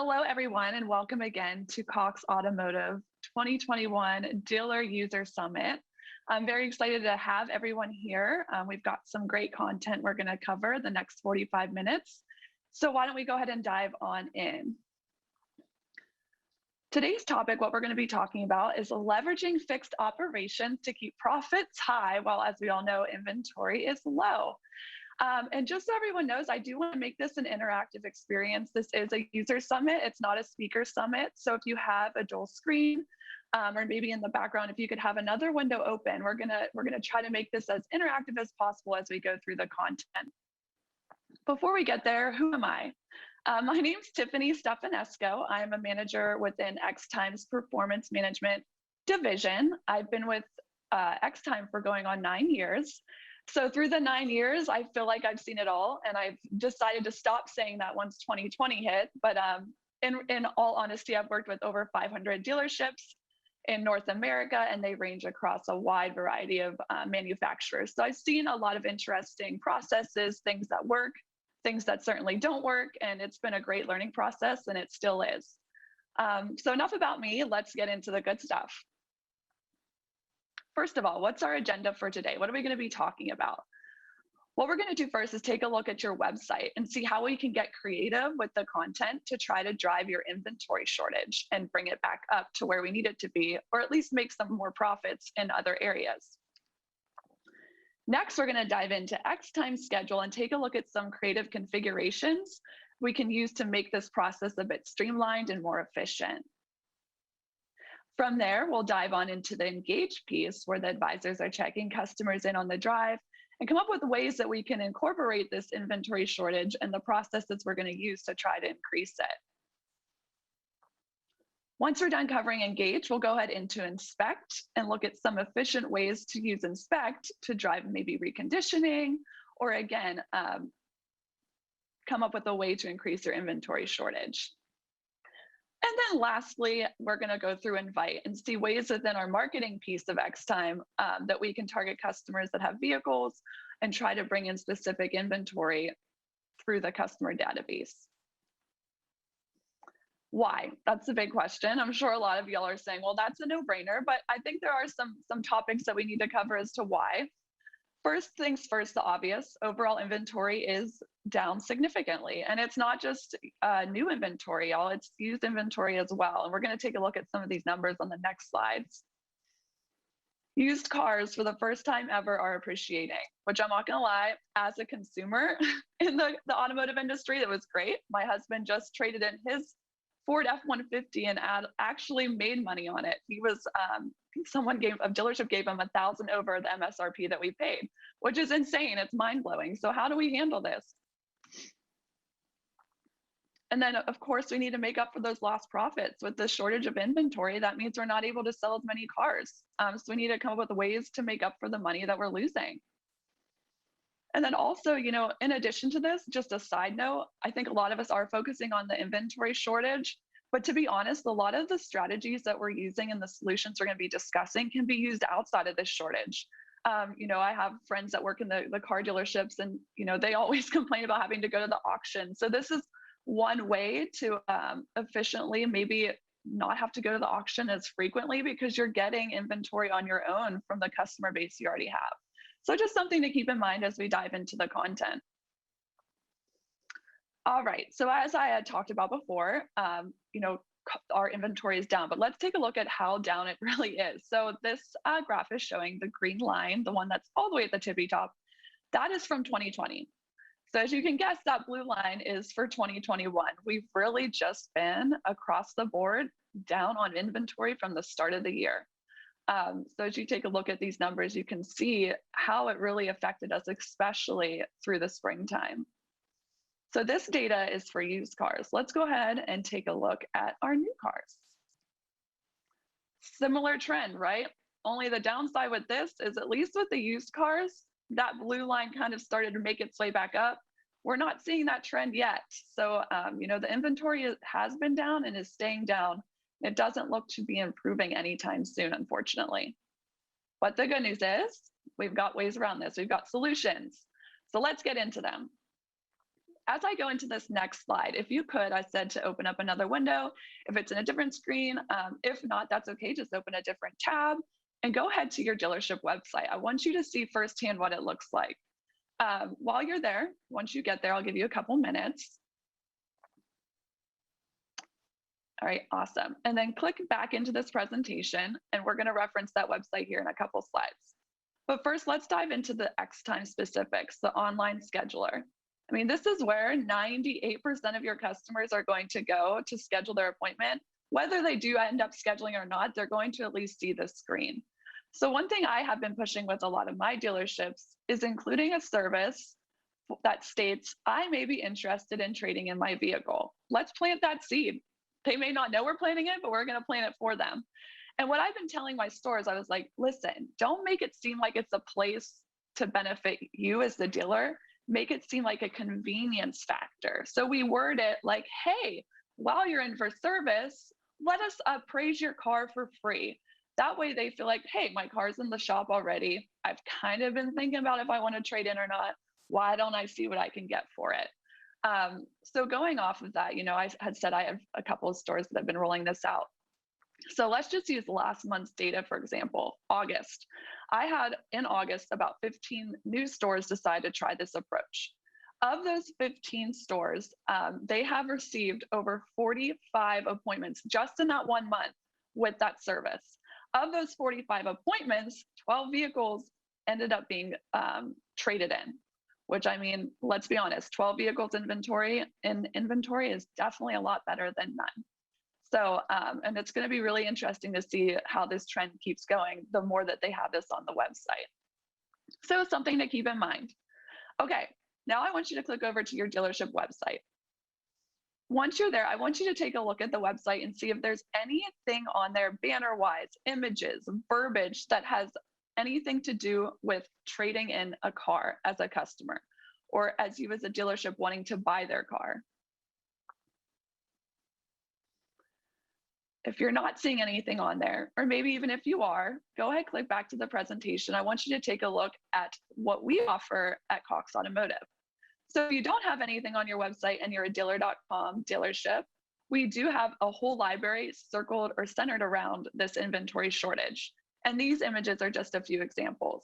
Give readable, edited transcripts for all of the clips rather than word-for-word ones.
Hello, everyone, and welcome again to Cox Automotive 2021 Dealer User Summit. I'm very excited to have everyone here. We've got some great content we're going to cover the next 45 minutes. So why don't we go ahead and dive on in. Today's topic, what we're going to be talking about, is leveraging fixed operations to keep profits high while, as we all know, inventory is low. And just so everyone knows, I do want to make this an interactive experience. This is a user summit. It's not a speaker summit. So if you have a dual screen, or maybe in the background, if you could have another window open, we're gonna try to make this as interactive as possible as we go through the content. Before we get there, who am I? My name's Tiffani Stefanescu. I'm a manager within Xtime's performance management division. I've been with Xtime for going on 9 years. So through the 9 years, I feel like I've seen it all, and I've decided to stop saying that once 2020 hit. But in all honesty, I've worked with over 500 dealerships in North America, and they range across a wide variety of manufacturers. So I've seen a lot of interesting processes, things that work, things that certainly don't work, and it's been a great learning process, and it still is. So enough about me. Let's get into the good stuff. First of all, what's our agenda for today? What are we going to be talking about? What we're going to do first is take a look at your website and see how we can get creative with the content to try to drive your inventory shortage and bring it back up to where we need it to be, or at least make some more profits in other areas. Next, we're going to dive into Xtime schedule and take a look at some creative configurations we can use to make this process a bit streamlined and more efficient. From there, we'll dive on into the engage piece where the advisors are checking customers in on the drive and come up with ways that we can incorporate this inventory shortage and the processes we're going to use to try to increase it. Once we're done covering engage, we'll go ahead into inspect and look at some efficient ways to use inspect to drive maybe reconditioning, or again, come up with a way to increase your inventory shortage. And then lastly, we're going to go through invite and see ways within our marketing piece of Xtime that we can target customers that have vehicles and try to bring in specific inventory through the customer database. Why? That's a big question. I'm sure a lot of y'all are saying, well, that's a no-brainer, but I think there are some topics that we need to cover as to why. First things first, the obvious, overall inventory is down significantly. And it's not just new inventory, y'all, it's used inventory as well. And we're going to take a look at some of these numbers on the next slides. Used cars for the first time ever are appreciating, which I'm not going to lie, as a consumer in the automotive industry, that was great. My husband just traded in his Ford F-150 and actually made money on it. He was, a dealership gave him $1,000 over the MSRP that we paid, which is insane. It's mind blowing. So how do we handle this? And then of course we need to make up for those lost profits with the shortage of inventory. That means we're not able to sell as many cars. So we need to come up with ways to make up for the money that we're losing. And then also, in addition to this, just a side note, I think a lot of us are focusing on the inventory shortage, but to be honest, a lot of the strategies that we're using and the solutions we're going to be discussing can be used outside of this shortage. I have friends that work in the car dealerships, and, they always complain about having to go to the auction. So this is one way to efficiently maybe not have to go to the auction as frequently, because you're getting inventory on your own from the customer base you already have. So just something to keep in mind as we dive into the content. All right, so as I had talked about before, our inventory is down, but let's take a look at how down it really is. So this graph is showing the green line, the one that's all the way at the tippy top, that is from 2020. So as you can guess, that blue line is for 2021. We've really just been across the board down on inventory from the start of the year. So as you take a look at these numbers, you can see how it really affected us, especially through the springtime. So this data is for used cars. Let's go ahead and take a look at our new cars. Similar trend, right? Only the downside with this is, at least with the used cars, that blue line kind of started to make its way back up. We're not seeing that trend yet. So, the inventory has been down and is staying down. It doesn't look to be improving anytime soon, unfortunately. But the good news is we've got ways around this. We've got solutions. So let's get into them. as I go into this next slide, if you could, I said to open up another window. If it's in a different screen, if not, that's okay. Just open a different tab and go ahead to your dealership website. I want you to see firsthand what it looks like. While you're there, once you get there, I'll give you a couple minutes. All right, awesome. And then click back into this presentation, and we're going to reference that website here in a couple slides. But first, let's dive into the Xtime specifics, the online scheduler. I mean, this is where 98% of your customers are going to go to schedule their appointment. Whether they do end up scheduling or not, they're going to at least see the screen. So one thing I have been pushing with a lot of my dealerships is including a service that states, I may be interested in trading in my vehicle. Let's plant that seed. They may not know we're planting it, but we're going to plant it for them. And what I've been telling my stores, I was like, listen, don't make it seem like it's a place to benefit you as the dealer. Make it seem like a convenience factor. So we word it like, hey, while you're in for service, let us appraise your car for free. That way they feel like, hey, my car's in the shop already. I've kind of been thinking about if I want to trade in or not. Why don't I see what I can get for it? So going off of that, I had said I have a couple of stores that have been rolling this out. So let's just use last month's data, for example, August. I had in August about 15 new stores decide to try this approach. Of those 15 stores, they have received over 45 appointments just in that 1 month with that service. Of those 45 appointments, 12 vehicles ended up being traded in, which, I mean, let's be honest, 12 vehicles inventory is definitely a lot better than none. So, and it's going to be really interesting to see how this trend keeps going the more that they have this on the website. So something to keep in mind. Okay, now I want you to click over to your dealership website. Once you're there, I want you to take a look at the website and see if there's anything on there banner-wise, images, verbiage that has anything to do with trading in a car as a customer, or as you as a dealership wanting to buy their car. If you're not seeing anything on there, or maybe even if you are, go ahead, click back to the presentation. I want you to take a look at what we offer at Cox Automotive. So if you don't have anything on your website and you're a dealer.com dealership, we do have a whole library circled or centered around this inventory shortage. And these images are just a few examples.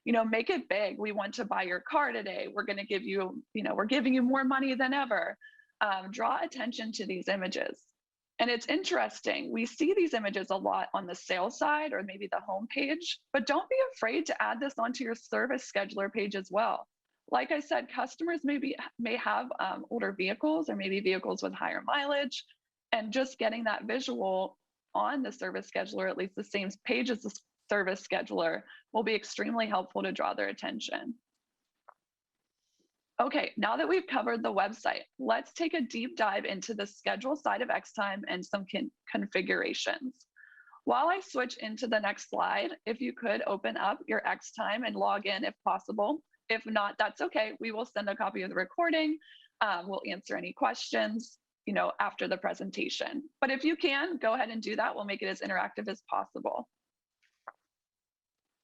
Make it big. We want to buy your car today. We're going to give you, we're giving you more money than ever. Draw attention to these images. And it's interesting. We see these images a lot on the sales side or maybe the home page, but don't be afraid to add this onto your service scheduler page as well. Like I said, customers may have older vehicles or maybe vehicles with higher mileage, and just getting that visual on the service scheduler, at least the same page as the service scheduler, will be extremely helpful to draw their attention. Okay, now that we've covered the website, let's take a deep dive into the schedule side of Xtime and some configurations. While I switch into the next slide, if you could open up your Xtime and log in if possible. If not, that's okay. We will send a copy of the recording. We'll answer any questions, after the presentation. But if you can, go ahead and do that. We'll make it as interactive as possible.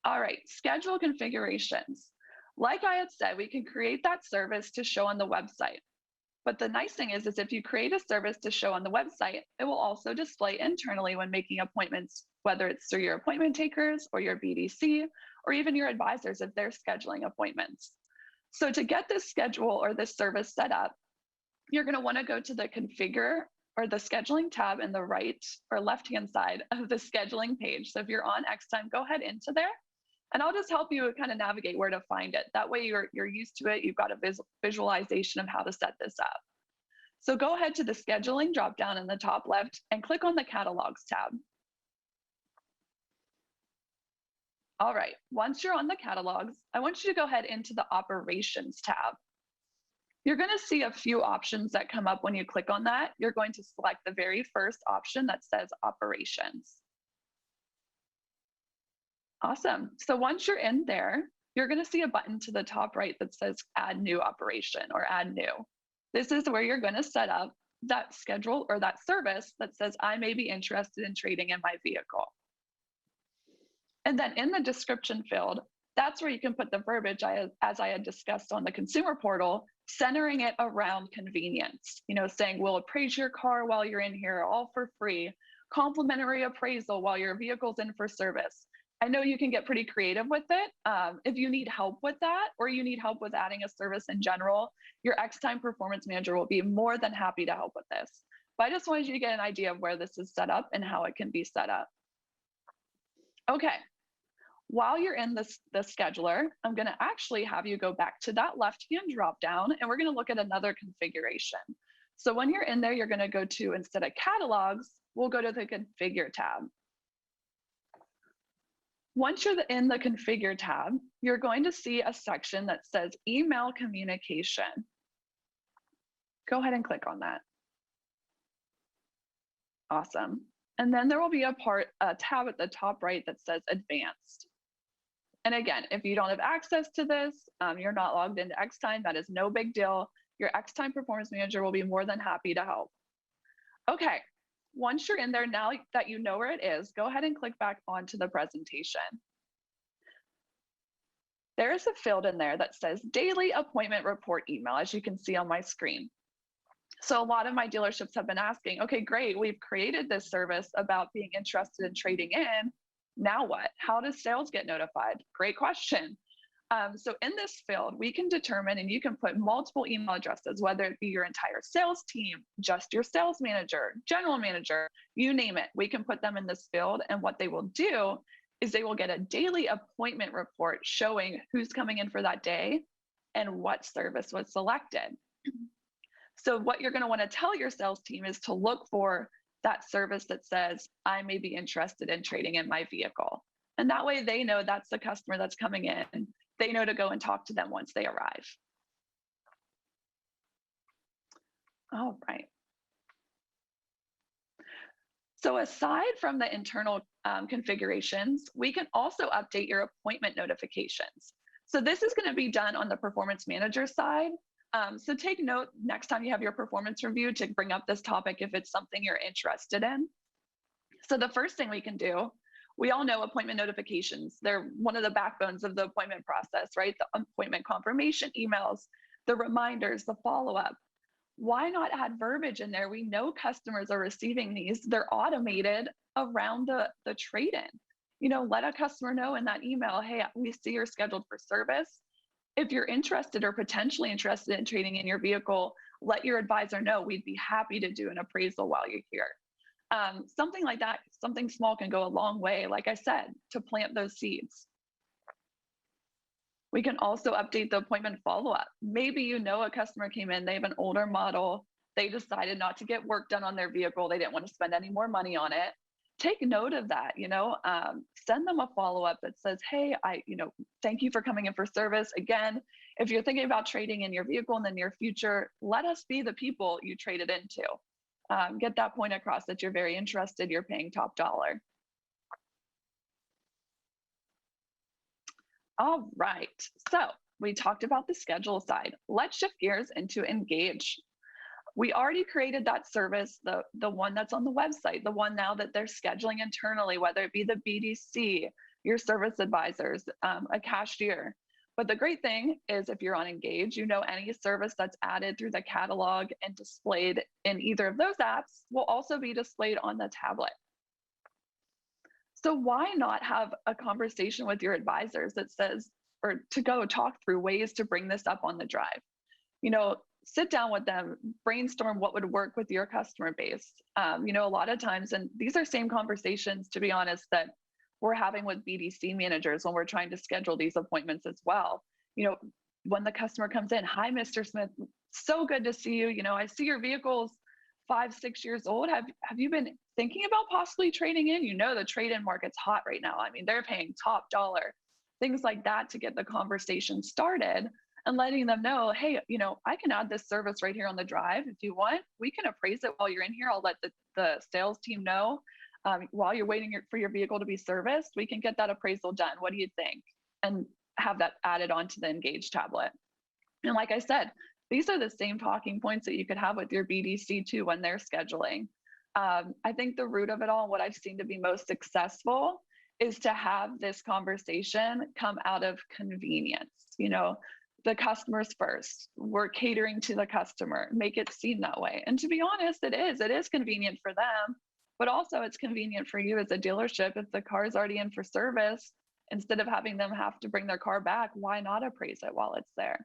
All right, schedule configurations. Like I had said, we can create that service to show on the website. But the nice thing is if you create a service to show on the website, it will also display internally when making appointments, whether it's through your appointment takers or your BDC, or even your advisors if they're scheduling appointments. So to get this schedule or this service set up, you're going to want to go to the configure or the scheduling tab in the right or left-hand side of the scheduling page. So if you're on Xtime, go ahead into there. And I'll just help you kind of navigate where to find it. That way you're used to it. You've got a visualization of how to set this up. So go ahead to the scheduling dropdown in the top left and click on the catalogs tab. All right, once you're on the catalogs, I want you to go ahead into the operations tab. You're going to see a few options that come up when you click on that. You're going to select the very first option that says operations. Awesome. So once you're in there, you're going to see a button to the top right that says add new operation or add new. This is where you're going to set up that schedule or that service that says I may be interested in trading in my vehicle. And then in the description field, that's where you can put the verbiage as I had discussed on the consumer portal centering it around convenience, saying we'll appraise your car while you're in here, all for free, complimentary appraisal while your vehicle's in for service. I know you can get pretty creative with it. If you need help with that, or you need help with adding a service in general, your Xtime performance manager will be more than happy to help with this. But I just wanted you to get an idea of where this is set up and how it can be set up. Okay, while you're in the scheduler, I'm going to actually have you go back to that left-hand dropdown, and we're going to look at another configuration. So when you're in there, you're going to go to, instead of catalogs, we'll go to the configure tab. Once you're in the configure tab, you're going to see a section that says email communication. Go ahead and click on that. Awesome. And then there will be a tab at the top right that says advanced. And again, if you don't have access to this, you're not logged into Xtime, that is no big deal. Your Xtime performance manager will be more than happy to help. Okay, once you're in there, now that you know where it is, go ahead and click back onto the presentation. There is a field in there that says daily appointment report email, as you can see on my screen. So a lot of my dealerships have been asking, okay, great, we've created this service about being interested in trading in. Now what? How does sales get notified? Great question. So in this field, we can determine, and you can put multiple email addresses, whether it be your entire sales team, just your sales manager, general manager, you name it. We can put them in this field, and what they will do is they will get a daily appointment report showing who's coming in for that day and what service was selected. So what you're going to want to tell your sales team is to look for that service that says, I may be interested in trading in my vehicle. And that way they know that's the customer that's coming in. They know to go and talk to them once they arrive. All right. So aside from the internal configurations, we can also update your appointment notifications. So this is going to be done on the performance manager side. So take note next time you have your performance review to bring up this topic if it's something you're interested in. So the first thing we can do, we all know appointment notifications. They're one of the backbones of the appointment process, right? The appointment confirmation emails, the reminders, the follow-up. Why not add verbiage in there? We know customers are receiving these. They're automated around the trade-in. Let a customer know in that email, hey, we see you're scheduled for service. If you're interested or potentially interested in trading in your vehicle, let your advisor know. We'd be happy to do an appraisal while you're here. Something like that, something small can go a long way, like I said, to plant those seeds. We can also update the appointment follow-up. Maybe a customer came in, they have an older model, they decided not to get work done on their vehicle, they didn't want to spend any more money on it. Take note of that, send them a follow-up that says, hey, thank you for coming in for service. Again, if you're thinking about trading in your vehicle in the near future, let us be the people you trade it into. Get that point across that you're very interested, you're paying top dollar. All right, so we talked about the schedule side. Let's shift gears into engage. We already created that service, the one that's on the website, the one now that they're scheduling internally, whether it be the BDC, your service advisors, a cashier. But the great thing is if you're on Engage, any service that's added through the catalog and displayed in either of those apps will also be displayed on the tablet. So why not have a conversation with your advisors that says, or to go talk through ways to bring this up on the drive? Sit down with them, brainstorm what would work with your customer base. A lot of times, and these are same conversations, to be honest, that we're having with BDC managers when we're trying to schedule these appointments as well. When the customer comes in, hi, Mr. Smith, so good to see you. I see your vehicle's 5-6 years old. Have you been thinking about possibly trading in? The trade-in market's hot right now. I mean, they're paying top dollar, things like that to get the conversation started. And letting them know, hey, I can add this service right here on the drive. If you want, we can appraise it while you're in here. I'll let the sales team know. While you're waiting for your vehicle to be serviced, we can get that appraisal done. What do you think? And have that added onto the Engage tablet. And like I said, these are the same talking points that you could have with your BDC too when they're scheduling. I think the root of it all, what I've seen to be most successful, is to have this conversation come out of convenience. the customers first. We're catering to the customer, make it seem that way. And to be honest, it is convenient for them, but also it's convenient for you as a dealership. If the car is already in for service, instead of having them have to bring their car back, why not appraise it while it's there?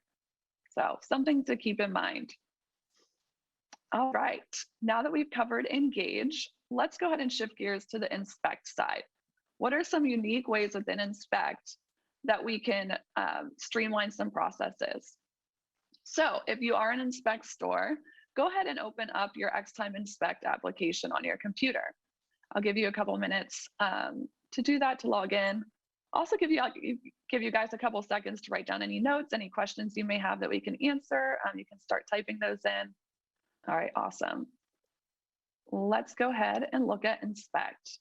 So something to keep in mind. All right, now that we've covered engage, let's go ahead and shift gears to the inspect side. What are some unique ways within inspect that we can streamline some processes? So if you are an inspect store, go ahead and open up your Xtime inspect application on your computer. I'll give you a couple minutes to do that, to log in. Also give you guys a couple seconds to write down any notes, any questions you may have that we can answer. You can start typing those in. All right, awesome. Let's go ahead and look at inspect.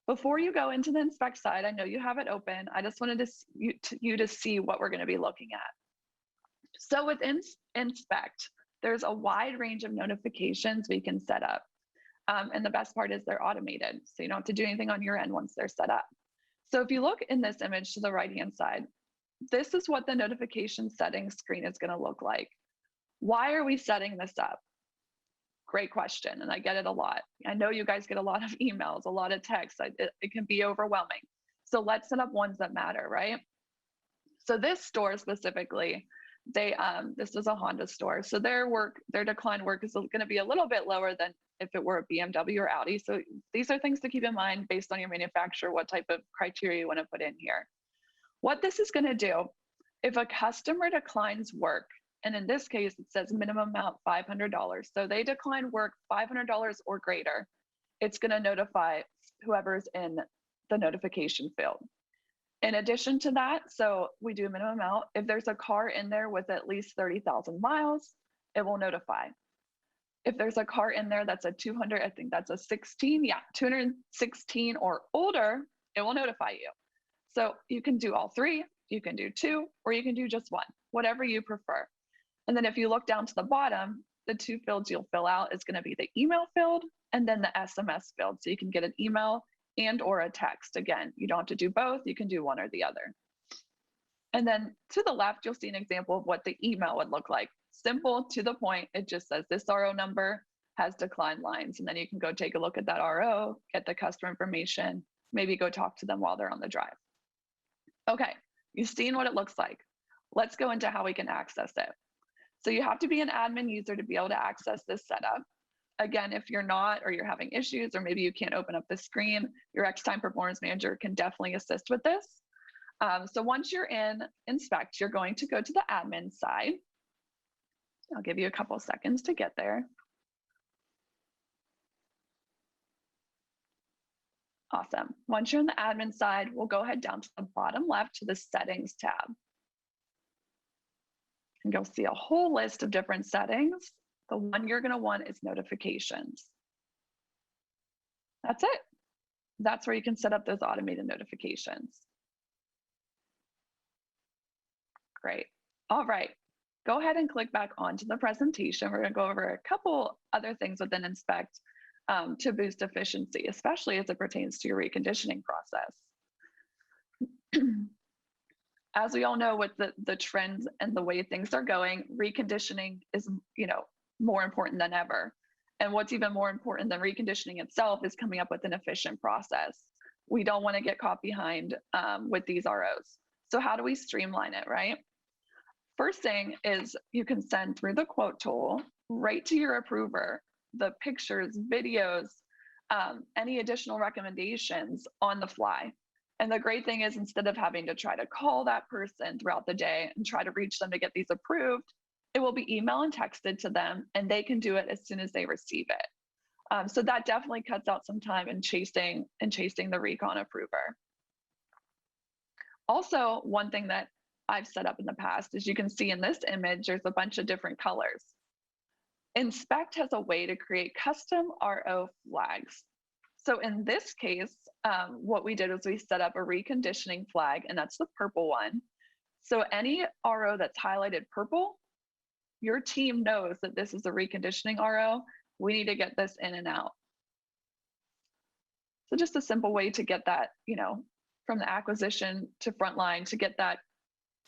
Before you go into the inspect side, I know you have it open. I just wanted you to see what we're going to be looking at. So with inspect, there's a wide range of notifications we can set up. And the best part is they're automated. So you don't have to do anything on your end once they're set up. So if you look in this image to the right-hand side, this is what the notification settings screen is going to look like. Why are we setting this up? Great question, and I get it a lot. I know you guys get a lot of emails, a lot of texts. It can be overwhelming. So let's set up ones that matter, right? So this store specifically, this is a Honda store. So their decline work is going to be a little bit lower than if it were a BMW or Audi. So these are things to keep in mind based on your manufacturer, what type of criteria you want to put in here. What this is going to do, if a customer declines work, and in this case, it says minimum amount $500. So they decline work $500 or greater, it's going to notify whoever's in the notification field. In addition to that, so we do a minimum amount. If there's a car in there with at least 30,000 miles, it will notify. If there's a car in there that's a 200, I think that's a 16, yeah, 216 or older, it will notify you. So you can do all three, you can do two, or you can do just one, whatever you prefer. And then if you look down to the bottom, the two fields you'll fill out is going to be the email field and then the SMS field. So you can get an email and or a text. Again, you don't have to do both. You can do one or the other. And then to the left, you'll see an example of what the email would look like. Simple, to the point. It just says this RO number has declined lines. And then you can go take a look at that RO, get the customer information, maybe go talk to them while they're on the drive. Okay, you've seen what it looks like. Let's go into how we can access it. So you have to be an admin user to be able to access this setup. Again, if you're not, or you're having issues, or maybe you can't open up the screen, your Xtime Performance Manager can definitely assist with this. So once you're in Inspect, you're going to go to the admin side. I'll give you a couple seconds to get there. Awesome. Once you're on the admin side, we'll go ahead down to the bottom left to the Settings tab. And you'll see a whole list of different settings. The one you're going to want is notifications. That's it. That's where you can set up those automated notifications. Great. All right. Go ahead and click back onto the presentation. We're going to go over a couple other things within Inspect to boost efficiency, especially as it pertains to your reconditioning process. As we all know, with the trends and the way things are going, reconditioning is, more important than ever. And what's even more important than reconditioning itself is coming up with an efficient process. We don't want to get caught behind with these ROs. So how do we streamline it, right? First thing is you can send through the quote tool right to your approver the pictures, videos, any additional recommendations on the fly. And the great thing is, instead of having to try to call that person throughout the day and try to reach them to get these approved, it will be email and texted to them, and they can do it as soon as they receive it. So that definitely cuts out some time in chasing the recon approver. Also, one thing that I've set up in the past is, you can see in this image, there's a bunch of different colors. Inspect has a way to create custom RO flags. So in this case, what we did was we set up a reconditioning flag, and that's the purple one. So any RO that's highlighted purple, your team knows that this is a reconditioning RO. We need to get this in and out. So just a simple way to get that, from the acquisition to frontline, to get that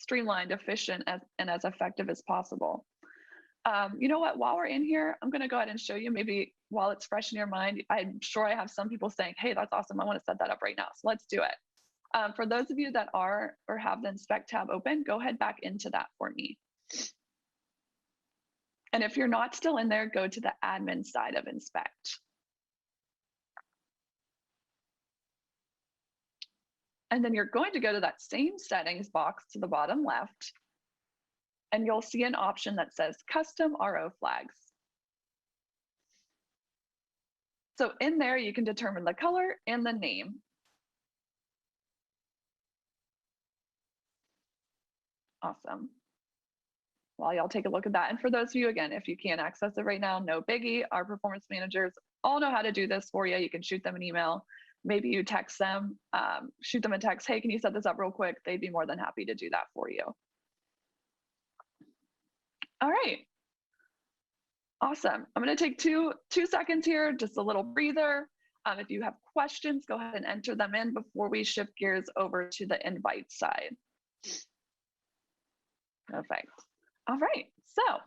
streamlined, efficient, and as effective as possible. You know what, while we're in here, I'm going to go ahead and show you, maybe while it's fresh in your mind. I'm sure I have some people saying, hey, that's awesome, I want to set that up right now. So let's do it. For those of you that are or have the Inspect tab open, go ahead back into that for me. And if you're not still in there, go to the admin side of Inspect. And then you're going to go to that same settings box to the bottom left, and you'll see an option that says Custom RO Flags. So in there, you can determine the color and the name. Awesome. While y'all take a look at that. And for those of you, again, if you can't access it right now, no biggie. Our performance managers all know how to do this for you. You can shoot them an email. Maybe you text them, shoot them a text. Hey, can you set this up real quick? They'd be more than happy to do that for you. All right. Awesome. I'm going to take two seconds here, just a little breather. If you have questions, go ahead and enter them in before we shift gears over to the invite side. Perfect. All right. So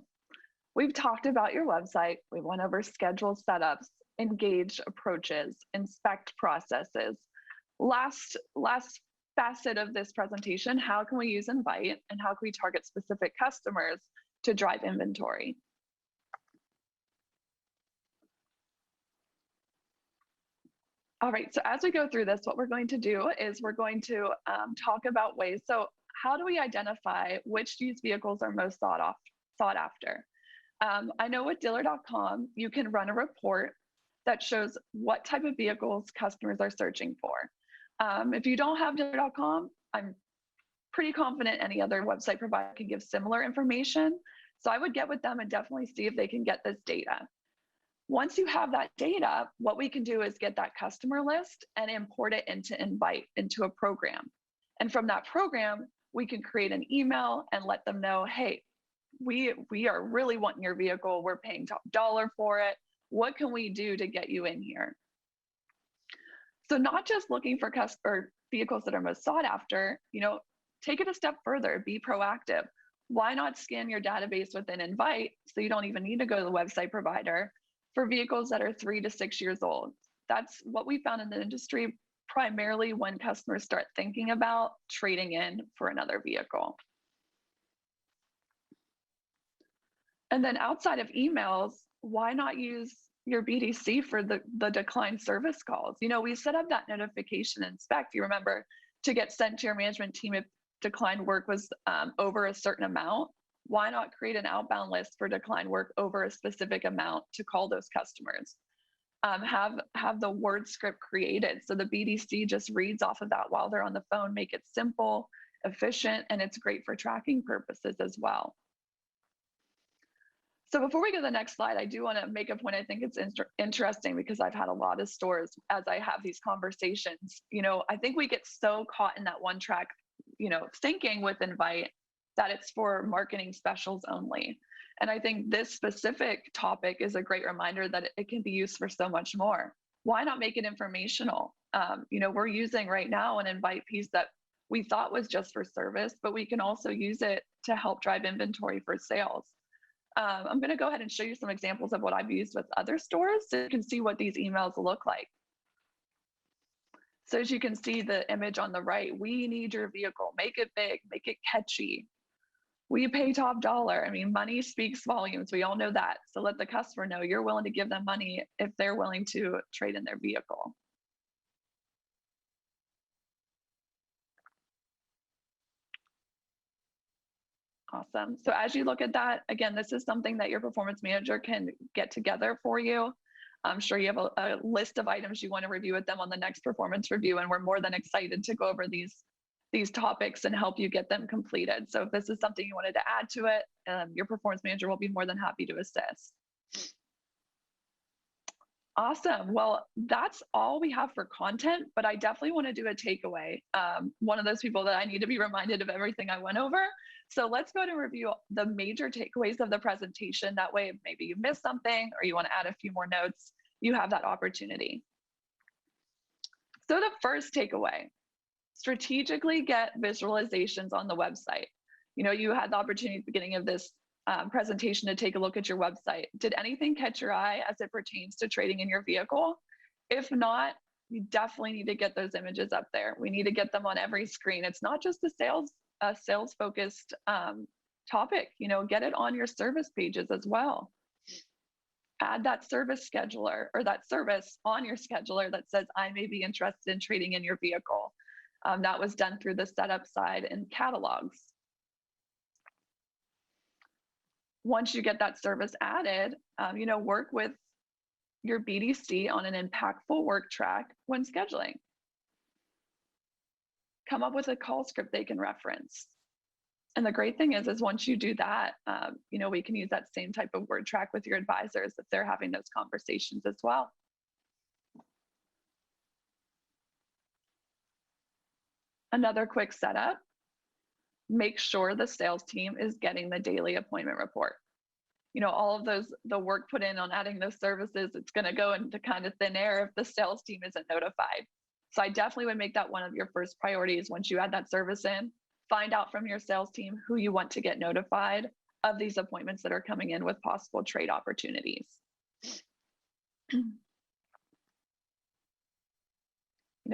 we've talked about your website. We went over schedule setups, engage approaches, inspect processes. Last facet of this presentation, how can we use invite and how can we target specific customers to drive inventory? All right, so as we go through this, what we're going to do is we're going to talk about ways. So how do we identify which used vehicles are most sought after? I know with dealer.com, you can run a report that shows what type of vehicles customers are searching for. If you don't have dealer.com, I'm pretty confident any other website provider can give similar information. So I would get with them and definitely see if they can get this data. Once you have that data, what we can do is get that customer list and import it into Invite, into a program. And from that program, we can create an email and let them know, hey, we are really wanting your vehicle. We're paying top dollar for it. What can we do to get you in here? So not just looking for vehicles that are most sought after, take it a step further, be proactive. Why not scan your database within Invite so you don't even need to go to the website provider for vehicles that are 3 to 6 years old? That's what we found in the industry, primarily when customers start thinking about trading in for another vehicle. And then outside of emails, why not use your BDC for the declined service calls? We set up that notification Inspect, you remember, to get sent to your management team if declined work was over a certain amount. Why not create an outbound list for declined work over a specific amount to call those customers? Have the word script created so the BDC just reads off of that while they're on the phone. Make it simple, efficient, and it's great for tracking purposes as well. So before we go to the next slide, I do want to make a point. I think it's interesting because I've had a lot of stores as I have these conversations. I think we get so caught in that one track, thinking with Invite that it's for marketing specials only. And I think this specific topic is a great reminder that it can be used for so much more. Why not make it informational? We're using right now an Invite piece that we thought was just for service, but we can also use it to help drive inventory for sales. I'm going to go ahead and show you some examples of what I've used with other stores so you can see what these emails look like. So as you can see the image on the right, we need your vehicle, make it big, make it catchy. We pay top dollar. Money speaks volumes. We all know that. So let the customer know you're willing to give them money if they're willing to trade in their vehicle. Awesome. So as you look at that, again, this is something that your performance manager can get together for you. I'm sure you have a list of items you want to review with them on the next performance review, and we're more than excited to go over these topics and help you get them completed. So if this is something you wanted to add to it, your performance manager will be more than happy to assist. Awesome. Well, that's all we have for content, but I definitely want to do a takeaway. One of those people that I need to be reminded of everything I went over. So let's go to review the major takeaways of the presentation. That way, if maybe you missed something or you want to add a few more notes, you have that opportunity. So the first takeaway, strategically get visualizations on the website. You had the opportunity at the beginning of this presentation to take a look at your website. Did anything catch your eye as it pertains to trading in your vehicle? If not, you definitely need to get those images up there. We need to get them on every screen. It's not just a sales focused topic. Get it on your service pages as well. Add that service scheduler or that service on your scheduler that says, I may be interested in trading in your vehicle. That was done through the setup side and catalogs. Once you get that service added, work with your BDC on an impactful work track when scheduling. Come up with a call script they can reference. And the great thing is once you do that, we can use that same type of word track with your advisors if they're having those conversations as well. Another quick setup, make sure the sales team is getting the daily appointment report. All of the work put in on adding those services, it's going to go into kind of thin air if the sales team isn't notified. So I definitely would make that one of your first priorities once you add that service in. Find out from your sales team who you want to get notified of these appointments that are coming in with possible trade opportunities.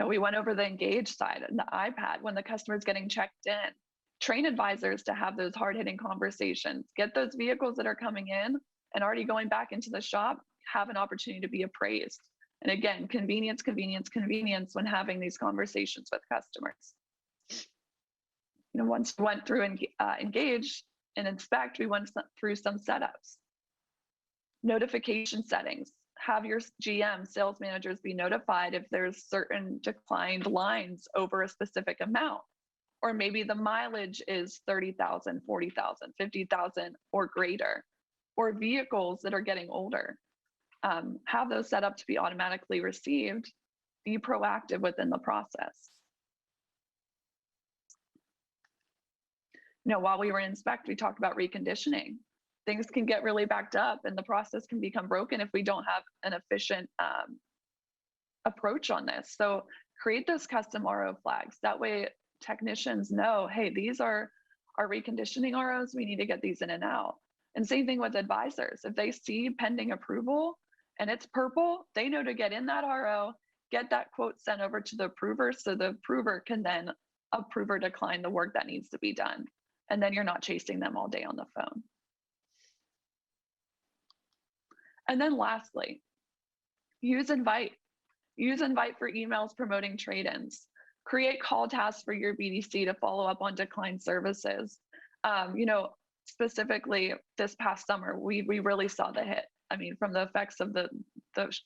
We went over the engage side and the iPad when the customer is getting checked in. Train advisors to have those hard-hitting conversations. Get those vehicles that are coming in and already going back into the shop, have an opportunity to be appraised. And again, convenience, convenience, convenience when having these conversations with customers. Once we went through and engage and inspect, we went through some setups. Notification settings. Have your GM, sales managers, be notified if there's certain declined lines over a specific amount. Or maybe the mileage is 30,000, 40,000, 50,000 or greater, or vehicles that are getting older. Have those set up to be automatically received. Be proactive within the process. While we were in inspect, we talked about reconditioning. Things can get really backed up and the process can become broken if we don't have an efficient approach on this. So create those custom RO flags. That way technicians know, hey, these are our reconditioning ROs. We need to get these in and out. And same thing with advisors. If they see pending approval and it's purple, they know to get in that RO, get that quote sent over to the approver so the approver can then approve or decline the work that needs to be done. And then you're not chasing them all day on the phone. And then lastly, use Invite. Use Invite for emails promoting trade-ins. Create call tasks for your BDC to follow up on declined services. Specifically this past summer, we really saw the hit. From the effects of the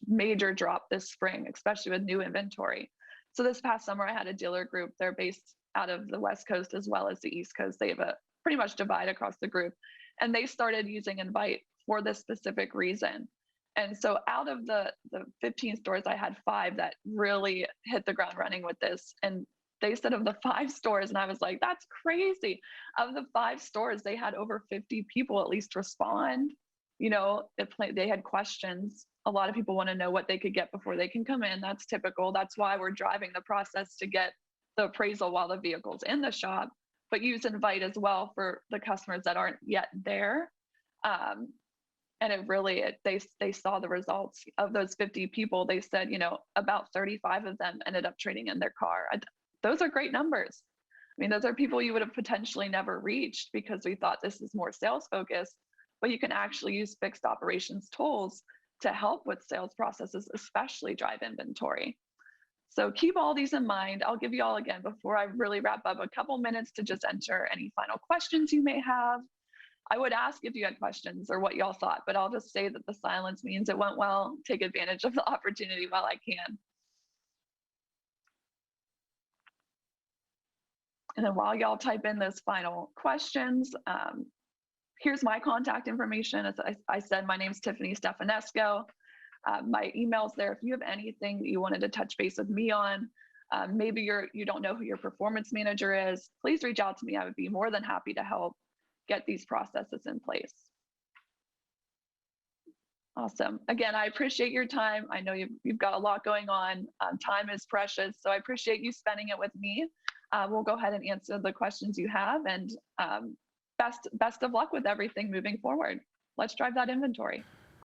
major drop this spring, especially with new inventory. So this past summer, I had a dealer group. They're based out of the West Coast as well as the East Coast. They have a pretty much divide across the group. And they started using Invite for this specific reason. And so out of the 15 stores, I had 5 that really hit the ground running with this. And they said of the 5 stores, and I was like, that's crazy. Of the 5 stores, they had over 50 people at least respond. They had questions. A lot of people want to know what they could get before they can come in. That's typical. That's why we're driving the process to get the appraisal while the vehicle's in the shop, but use Invite as well for the customers that aren't yet there. And they saw the results of those 50 people. They said, about 35 of them ended up trading in their car. Those are great numbers. Those are people you would have potentially never reached because we thought this is more sales focused, but you can actually use fixed operations tools to help with sales processes, especially drive inventory. So keep all these in mind. I'll give you all again, before I really wrap up, a couple minutes to just enter any final questions you may have. I would ask if you had questions or what y'all thought, but I'll just say that the silence means it went well. Take advantage of the opportunity while I can. And then while y'all type in those final questions, here's my contact information. As I said, my name's Tiffani Stefanescu. My email's there. If you have anything that you wanted to touch base with me on, maybe you don't know who your performance manager is, please reach out to me. I would be more than happy to help get these processes in place. Awesome. Again, I appreciate your time. I know you've got a lot going on. Time is precious, so I appreciate you spending it with me. we'll go ahead and answer the questions you have, and best of luck with everything moving forward. Let's drive that inventory.